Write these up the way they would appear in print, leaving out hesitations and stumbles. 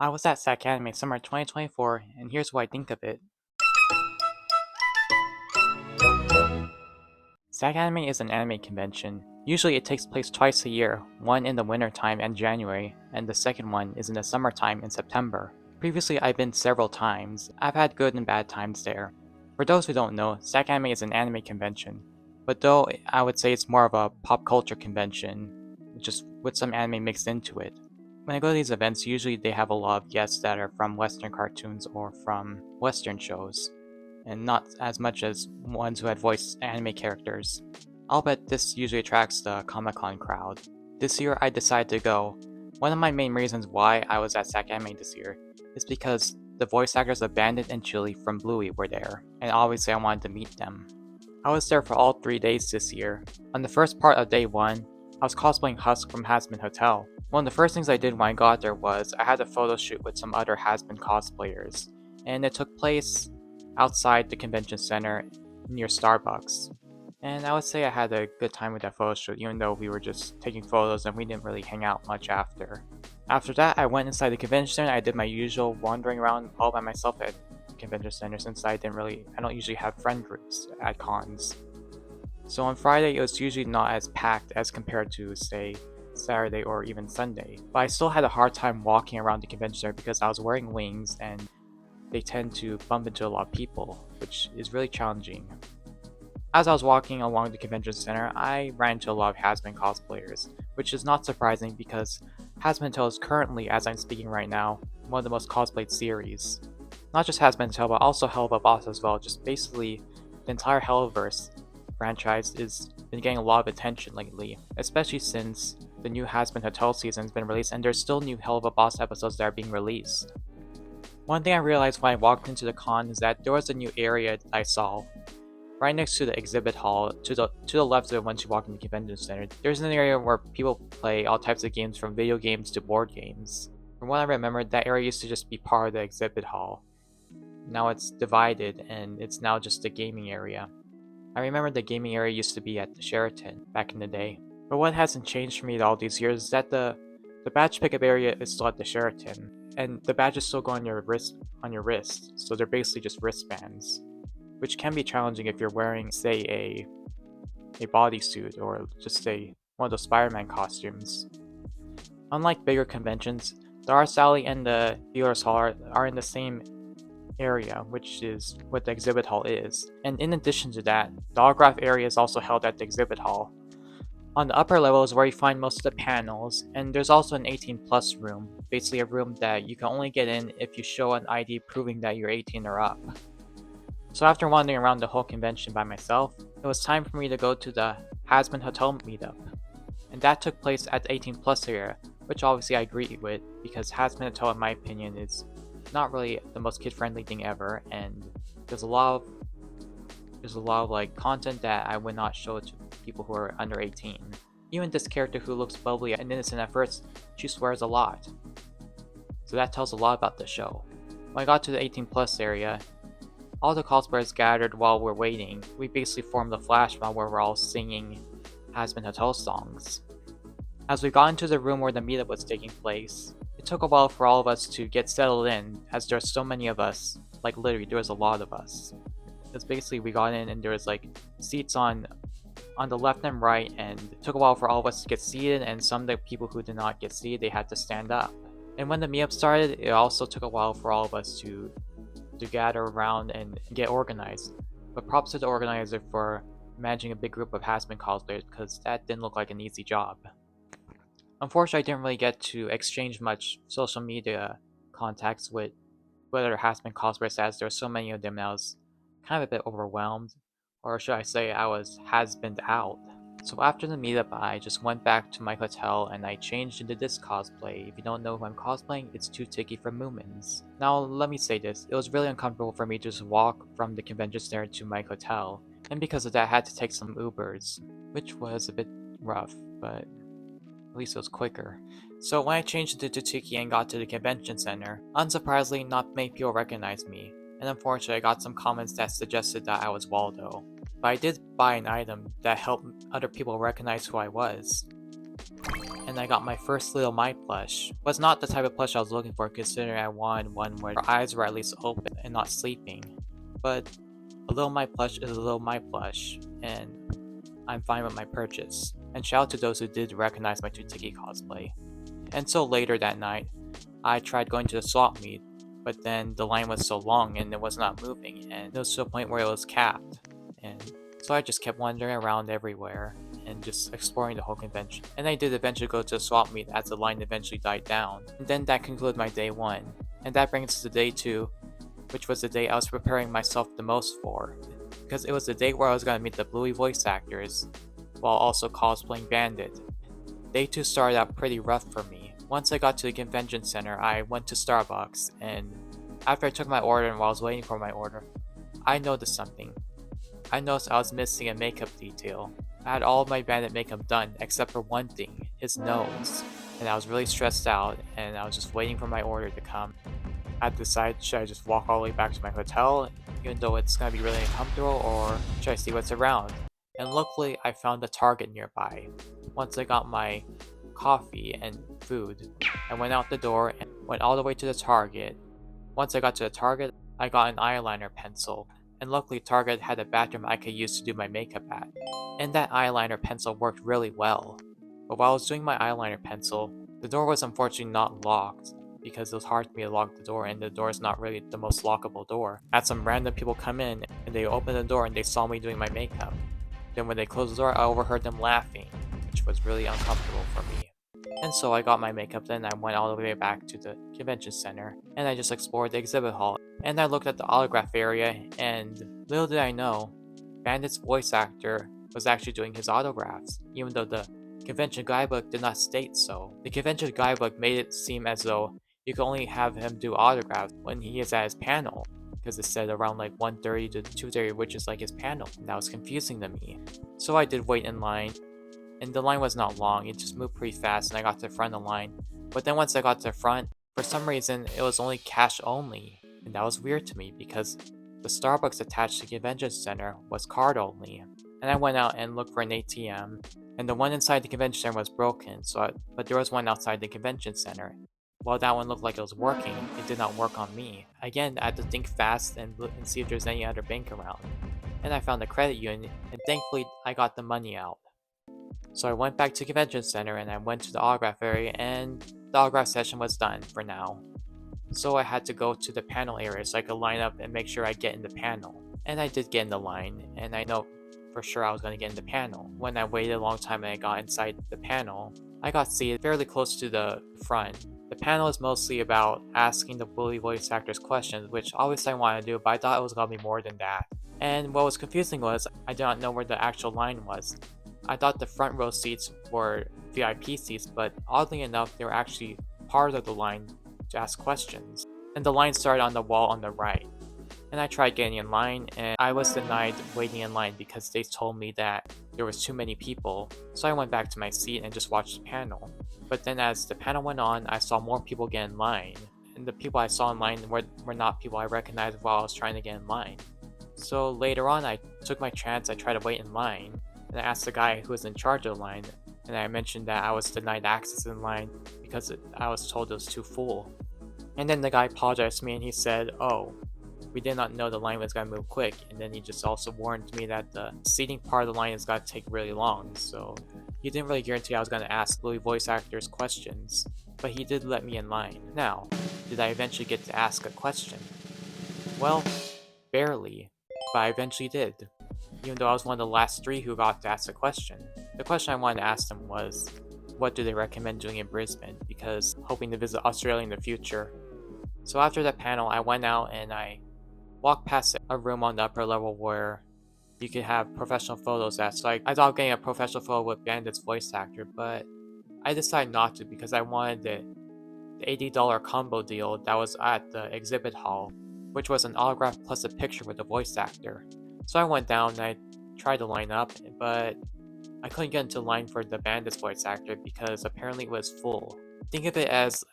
I was at SacAnime Summer 2024, and here's what I think of it. SacAnime is an anime convention. Usually it takes place twice a year, one in the wintertime in January, and the second one is in the summertime in September. Previously I've been several times. I've had good and bad times there. For those who don't know, SacAnime is an anime convention, but though I would say it's more of a pop culture convention, just with some anime mixed into it. When I go to these events, usually they have a lot of guests that are from Western cartoons or from Western shows, and not as much as ones who had voiced anime characters. I'll bet this usually attracts the Comic Con crowd. This year I decided to go. One of my main reasons why I was at SacAnime this year is because the voice actors of Bandit and Chili from Bluey were there, and obviously I wanted to meet them. I was there for all 3 days this year. On the first part of day 1, I was cosplaying Husk from Hazbin Hotel. One of the first things I did when I got there was I had a photo shoot with some other Hazbin cosplayers, and it took place outside the convention center near Starbucks. And I would say I had a good time with that photo shoot, even though we were just taking photos and we didn't really hang out much after. After that, I went inside the convention center. I did my usual wandering around all by myself at the convention center since I don't usually have friend groups at cons. So on Friday, it was usually not as packed as compared to, say, Saturday or even Sunday. But I still had a hard time walking around the convention center because I was wearing wings and they tend to bump into a lot of people, which is really challenging. As I was walking along the convention center, I ran into a lot of Hazbin cosplayers, which is not surprising because Hazbin Hotel is currently, as I'm speaking right now, one of the most cosplayed series. Not just Hazbin Hotel, but also Hell of a Boss as well. Just basically, the entire Hellverse franchise has been getting a lot of attention lately, especially since the new Hazbin Hotel season has been released and there's still new Hell of a Boss episodes that are being released. One thing I realized when I walked into the con is that there was a new area that I saw. Right next to the exhibit hall, to the left of it once you walk in the convention center, there's an area where people play all types of games from video games to board games. From what I remember, that area used to just be part of the exhibit hall. Now it's divided and it's now just a gaming area. I remember the gaming area used to be at the Sheraton back in the day. But what hasn't changed for me all these years is that the badge pickup area is still at the Sheraton, and the badges still go on your wrist, so they're basically just wristbands, which can be challenging if you're wearing, say, a bodysuit or just one of those Spider-Man costumes. Unlike bigger conventions, the Arts Alley and the Dealer's Hall are in the same area, which is what the exhibit hall is. And in addition to that, the autograph area is also held at the exhibit hall. On the upper level is where you find most of the panels, and there's also an 18 plus room, basically a room that you can only get in if you show an ID proving that you're 18 or up. So after wandering around the whole convention by myself, it was time for me to go to the Hazbin Hotel meetup. And that took place at the 18 plus area, which obviously I agree with, because Hazbin Hotel in my opinion is not really the most kid-friendly thing ever, and there's a lot of like content that I would not show to people who are under 18. Even this character who looks bubbly and innocent at first, she swears a lot. So that tells a lot about the show. When I got to the 18 plus area, all the cosplayers gathered while we're waiting. We basically formed a flash mob where we're all singing Hazbin Hotel songs. As we got into the room where the meetup was taking place, it took a while for all of us to get settled in, as there are so many of us. Like literally, there was a lot of us. Because basically we got in and there was like seats on the left and right, and it took a while for all of us to get seated, and some of the people who did not get seated, they had to stand up. And when the meetup started, it also took a while for all of us to gather around and get organized. But props to the organizer for managing a big group of Hazbin cosplayers, because that didn't look like an easy job. Unfortunately, I didn't really get to exchange much social media contacts with other Hazbin cosplayers, as there were so many of them and I was kind of a bit overwhelmed, or should I say I was Hazbined out. So after the meetup, I just went back to my hotel and I changed into this cosplay. If you don't know who I'm cosplaying, it's Too Ticky from Moomins. Now let me say this, it was really uncomfortable for me to just walk from the convention center to my hotel, and because of that I had to take some Ubers, which was a bit rough, but at least it was quicker. So when I changed into Tiki and got to the convention center, unsurprisingly not many people recognized me, and unfortunately I got some comments that suggested that I was Waldo. But I did buy an item that helped other people recognize who I was. and I got my first Little My plush. Was not the type of plush I was looking for, considering I wanted one where her eyes were at least open and not sleeping. But a Little My plush is a Little My plush, and I'm fine with my purchase. And shout out to those who did recognize my Tutiki cosplay. And so later that night, I tried going to the swap meet, but then the line was so long and it was not moving, and it was to a point where it was capped. And so I just kept wandering around everywhere and just exploring the whole convention. And I did eventually go to the swap meet as the line eventually died down. And then that concluded my day 1. And that brings us to day 2, which was the day I was preparing myself the most for. Because it was the day where I was going to meet the Bluey voice actors, while also cosplaying Bandit. Day 2 started out pretty rough for me. Once I got to the convention center, I went to Starbucks, and after I took my order and while I was waiting for my order, I noticed something. I noticed I was missing a makeup detail. I had all of my Bandit makeup done except for one thing, his nose. And I was really stressed out, and I was just waiting for my order to come. I had to decide, should I just walk all the way back to my hotel, even though it's going to be really uncomfortable, or should I see what's around? And luckily, I found a Target nearby. Once I got my coffee and food, I went out the door and went all the way to the Target. Once I got to the Target, I got an eyeliner pencil, and luckily Target had a bathroom I could use to do my makeup at. And that eyeliner pencil worked really well. But while I was doing my eyeliner pencil, the door was unfortunately not locked, because it was hard for me to lock the door, and the door is not really the most lockable door. I had some random people come in, and they opened the door and they saw me doing my makeup. Then when they closed the door, I overheard them laughing, which was really uncomfortable for me. And so I got my makeup done, and I went all the way back to the convention center, and I just explored the exhibit hall. And I looked at the autograph area, and little did I know, Bandit's voice actor was actually doing his autographs, even though the convention guidebook did not state so. The convention guidebook made it seem as though you could only have him do autographs when he is at his panel, because it said around like 1:30 to 2:30, which is like his panel, and that was confusing to me. So I did wait in line, and the line was not long, it just moved pretty fast, and I got to the front of the line. But then once I got to the front, for some reason it was only cash only, and that was weird to me because the Starbucks attached to the convention center was card only. And I went out and looked for an ATM, and the one inside the convention center was broken, but there was one outside the convention center. While that one looked like it was working, it did not work on me. Again, I had to think fast and see if there's any other bank around. And I found a credit union, and thankfully I got the money out. So I went back to the convention center and I went to the autograph area, and the autograph session was done for now. So I had to go to the panel area so I could line up and make sure I get in the panel. And I did get in the line, and I know for sure I was going to get in the panel. When I waited a long time and I got inside the panel, I got seated fairly close to the front. The panel is mostly about asking the Bully voice actors questions, which obviously I want to do, but I thought it was going to be more than that. And what was confusing was, I did not know where the actual line was. I thought the front row seats were VIP seats, but oddly enough, they were actually part of the line to ask questions. And the line started on the wall on the right. And I tried getting in line, and I was denied waiting in line because they told me that there was too many people. So I went back to my seat and just watched the panel. But then as the panel went on, I saw more people get in line. And the people I saw in line were not people I recognized while I was trying to get in line. So later on, I took my chance, I tried to wait in line. And I asked the guy who was in charge of the line, and I mentioned that I was denied access in line because I was told it was too full. And then the guy apologized to me and he said, "Oh, we did not know the line was going to move quick," and then he just also warned me that the seating part of the line is going to take really long, so he didn't really guarantee I was going to ask Bluey voice actors questions, but he did let me in line. Now, did I eventually get to ask a question? Well, barely, but I eventually did, even though I was one of the last 3 who got to ask a question. The question I wanted to ask them was, what do they recommend doing in Brisbane, because hoping to visit Australia in the future. So after that panel, I went out and I walked past a room on the upper level where you could have professional photos at. So I thought of getting a professional photo with Bandit's voice actor, but I decided not to because I wanted the $80 combo deal that was at the exhibit hall, which was an autograph plus a picture with the voice actor. So I went down and I tried to line up, but I couldn't get into line for the Bandit's voice actor because apparently it was full. Think of it as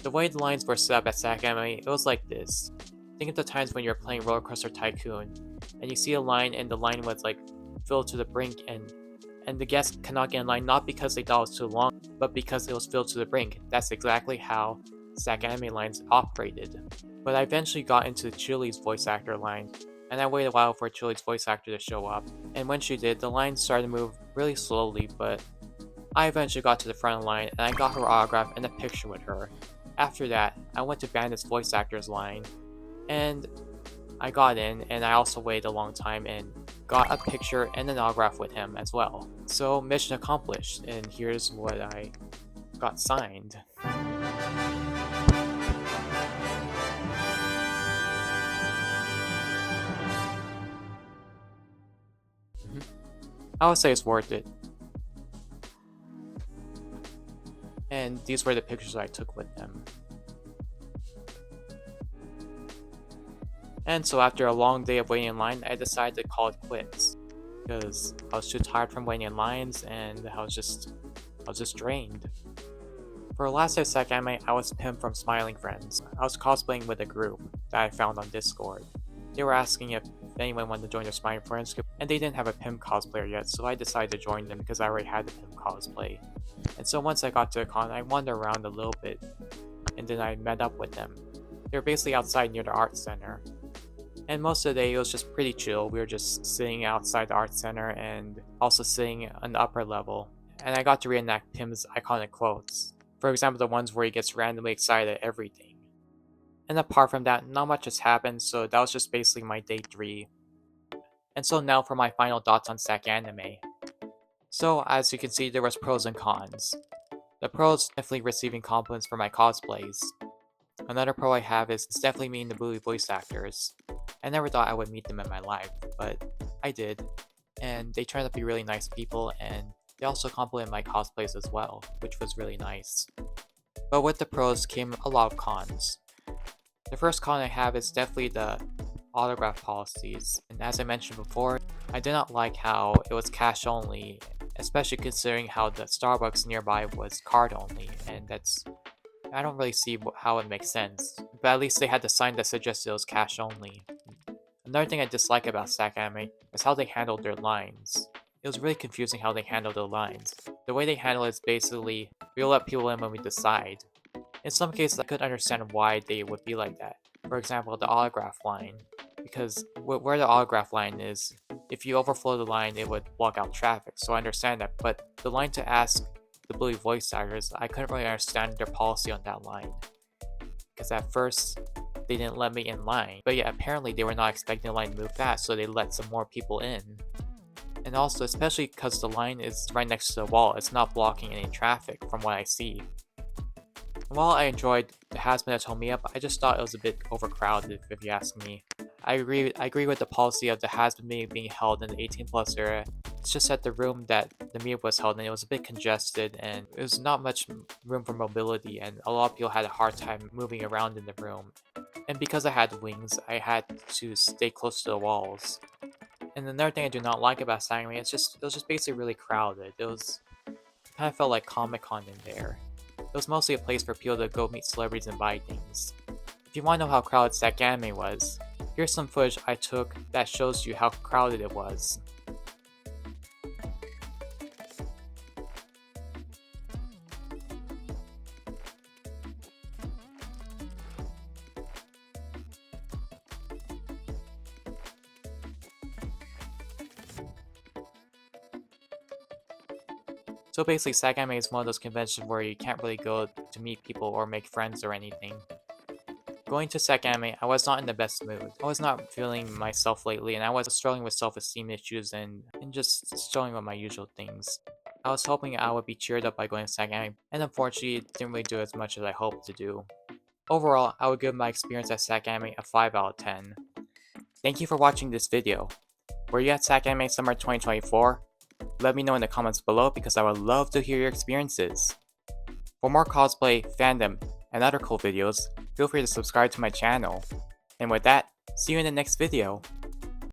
the way the lines were set up at SacAnime, it was like this. Think of the times when you're playing Roller Coaster Tycoon and you see a line and the line was like filled to the brink and and the guests cannot get in line not because they thought it was too long, but because it was filled to the brink. That's exactly how SacAnime lines operated. But I eventually got into Chili's voice actor line, and I waited a while for Chili's voice actor to show up, and when she did, the line started to move really slowly, but I eventually got to the front of the line, and I got her autograph and a picture with her. After that, I went to Bandit's voice actor's line, and I got in, and I also waited a long time and got a picture and an autograph with him as well. So mission accomplished, and here's what I got signed. I would say it's worth it. And these were the pictures I took with them. And so after a long day of waiting in line, I decided to call it quits. Because I was too tired from waiting in lines and I was just drained. For the last day of SacAnime, I was Pim from Smiling Friends. I was cosplaying with a group that I found on Discord. They were asking if anyone wanted to join their Smiling Friends group, and they didn't have a Pim cosplayer yet, so I decided to join them because I already had the Pim cosplay. And so once I got to the con, I wandered around a little bit, and then I met up with them. They were basically outside near the art center. And most of the day it was just pretty chill. We were just sitting outside the art center and also sitting on the upper level. And I got to reenact Pim's iconic quotes. For example, the ones where he gets randomly excited at everything. And apart from that, not much has happened, so that was just basically my day 3. And so now for my final thoughts on SacAnime. So as you can see, there was pros and cons. The pros, definitely receiving compliments for my cosplays. Another pro I have is it's definitely meeting the Bully voice actors. I never thought I would meet them in my life, but I did. And they turned out to be really nice people, and they also complimented my cosplays as well, which was really nice. But with the pros came a lot of cons. The first con I have is definitely the autograph policies, and as I mentioned before, I did not like how it was cash only, especially considering how the Starbucks nearby was card only, and I don't really see how it makes sense, but at least they had the sign that suggested it was cash only. Another thing I dislike about SacAnime is how they handled their lines. It was really confusing how they handled the lines. The way they handle it is basically, we'll let people in when we decide. In some cases, I could understand why they would be like that. For example, the autograph line. Because where the autograph line is, if you overflow the line, it would block out traffic, so I understand that. But the line to ask the Bully voice actors, I couldn't really understand their policy on that line. Because at first, they didn't let me in line. But yeah, apparently they were not expecting the line to move fast, so they let some more people in. And also, especially because the line is right next to the wall, it's not blocking any traffic from what I see. And while I enjoyed the has-been that told me up, I just thought it was a bit overcrowded, if you ask me. I agree with the policy of the has-been being held in the 18+ era. It's just that the room that the meetup was held in, it was a bit congested and there was not much room for mobility, and a lot of people had a hard time moving around in the room. And because I had wings, I had to stay close to the walls. And another thing I do not like about SacAnime, it was just basically really crowded. It kind of felt like Comic-Con in there. It was mostly a place for people to go meet celebrities and buy things. If you want to know how crowded SacAnime was, here's some footage I took that shows you how crowded it was. So basically, SacAnime is one of those conventions where you can't really go to meet people or make friends or anything. Going to SacAnime, I was not in the best mood. I was not feeling myself lately, and I was struggling with self-esteem issues and just struggling with my usual things. I was hoping I would be cheered up by going to SacAnime, and unfortunately, it didn't really do as much as I hoped to do. Overall, I would give my experience at SacAnime a 5 out of 10. Thank you for watching this video. Were you at SacAnime Summer 2024? Let me know in the comments below because I would love to hear your experiences. For more cosplay, fandom, and other cool videos, feel free to subscribe to my channel. And with that, see you in the next video.